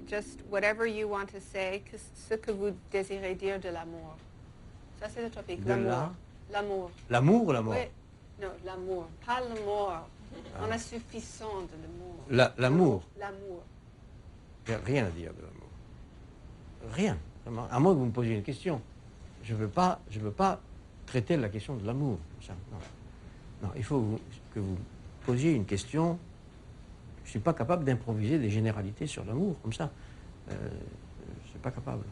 just whatever you want to say, ce que vous désirez dire de l'amour. Ça, c'est le topic. L'amour. L'amour. L'amour ou la mort? Oui. Non, l'amour. Pas l'amour. On a suffisant de l'amour. L'amour. L'amour. Il n'y a rien à dire de l'amour. Rien. Vraiment. À moins que vous me posiez une question. Je veux pas traiter la question de l'amour. Non. Non, il faut que vous posiez une question. Je ne suis pas capable d'improviser des généralités sur l'amour, comme ça. Je ne suis pas capable.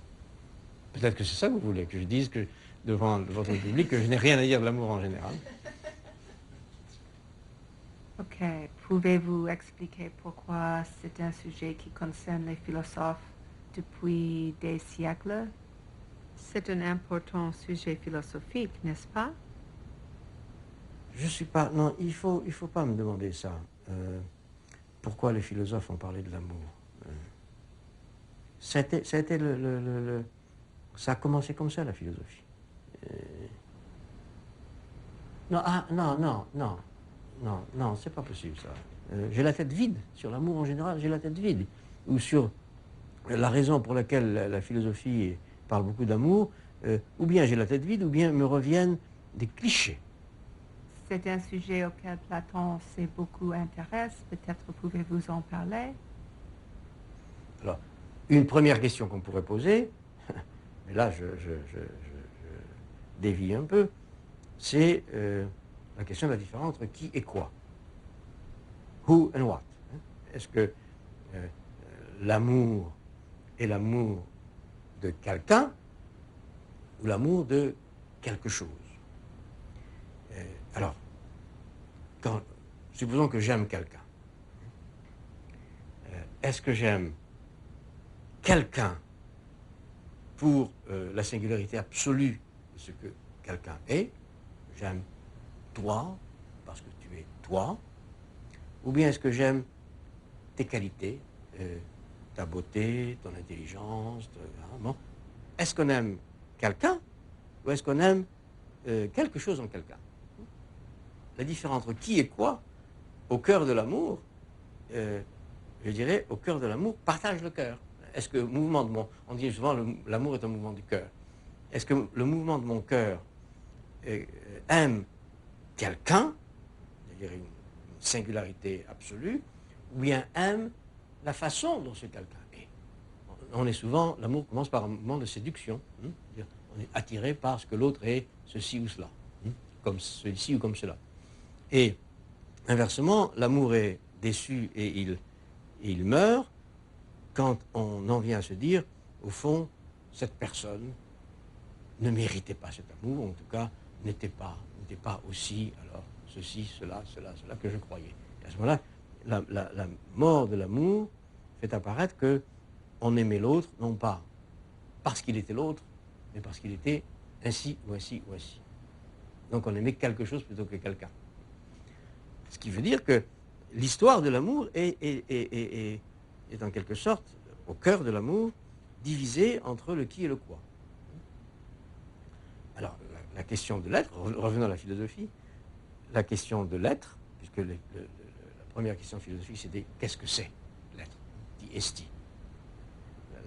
Peut-être que c'est ça que vous voulez, que je dise que, devant votre public que je n'ai rien à dire de l'amour en général. Ok. Pouvez-vous expliquer pourquoi c'est un sujet qui concerne les philosophes depuis des siècles? C'est un important sujet philosophique, n'est-ce pas? Je ne suis pas... Non, il faut pas me demander ça. Pourquoi les philosophes ont parlé de l'amour? Ça a commencé comme ça, la philosophie. Non, c'est pas possible, ça. J'ai la tête vide. Sur l'amour en général, j'ai la tête vide. Ou sur la raison pour laquelle la philosophie parle beaucoup d'amour, ou bien j'ai la tête vide, ou bien me reviennent des clichés. C'est un sujet auquel Platon s'est beaucoup intéressé. Peut-être pouvez-vous en parler? Alors, une première question qu'on pourrait poser, mais là je dévie un peu, c'est la question de la différence entre qui et quoi. Who and what. Est-ce que l'amour est l'amour de quelqu'un ou l'amour de quelque chose? Alors, supposons que j'aime quelqu'un. Est-ce que j'aime quelqu'un pour la singularité absolue de ce que quelqu'un est? J'aime toi parce que tu es toi. Ou bien est-ce que j'aime tes qualités, ta beauté, ton intelligence, bon. Est-ce qu'on aime quelqu'un ou est-ce qu'on aime quelque chose en quelqu'un? La différence entre qui et quoi, au cœur de l'amour, je dirais, au cœur de l'amour, partage le cœur. Est-ce que le mouvement de mon... On dit souvent l'amour est un mouvement du cœur. Est-ce que le mouvement de mon cœur aime quelqu'un, c'est-à-dire une singularité absolue, ou bien aime la façon dont ce quelqu'un est? On est souvent... L'amour commence par un mouvement de séduction. On est attiré par ce que l'autre est, ceci ou cela. Comme ceci ou comme cela. Et inversement, l'amour est déçu et il meurt quand on en vient à se dire, au fond, cette personne ne méritait pas cet amour, en tout cas, n'était pas aussi, alors, ceci, cela que je croyais. Et à ce moment-là, la mort de l'amour fait apparaître qu'on aimait l'autre, non pas parce qu'il était l'autre, mais parce qu'il était ainsi ou ainsi ou ainsi. Donc on aimait quelque chose plutôt que quelqu'un. Ce qui veut dire que l'histoire de l'amour est en quelque sorte, au cœur de l'amour, divisée entre le qui et le quoi. Alors, la question de l'être, revenons à la philosophie, la question de l'être, puisque la première question philosophique, c'était qu'est-ce que c'est l'être? Qui est-il?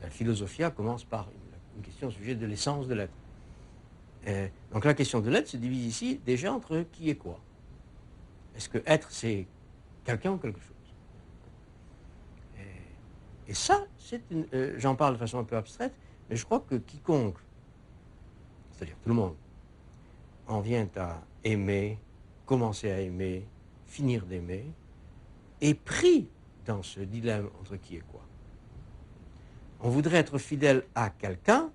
La philosophia commence par une question au sujet de l'essence de l'être. Donc la question de l'être se divise ici déjà entre qui et quoi. Est-ce que être, c'est quelqu'un ou quelque chose? Et ça, j'en parle de façon un peu abstraite, mais je crois que quiconque, c'est-à-dire tout le monde, en vient à aimer, commencer à aimer, finir d'aimer, est pris dans ce dilemme entre qui et quoi. On voudrait être fidèle à quelqu'un,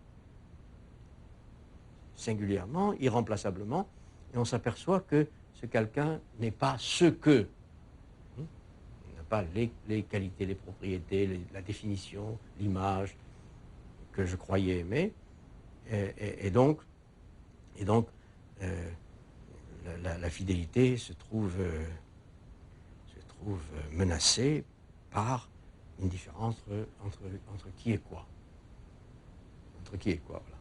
singulièrement, irremplaçablement, et on s'aperçoit que ce quelqu'un n'est pas ce que. Il n'a pas les qualités, les propriétés, la définition, l'image que je croyais aimer. Et donc la fidélité se trouve menacée par une différence entre qui et quoi. Entre qui et quoi, voilà.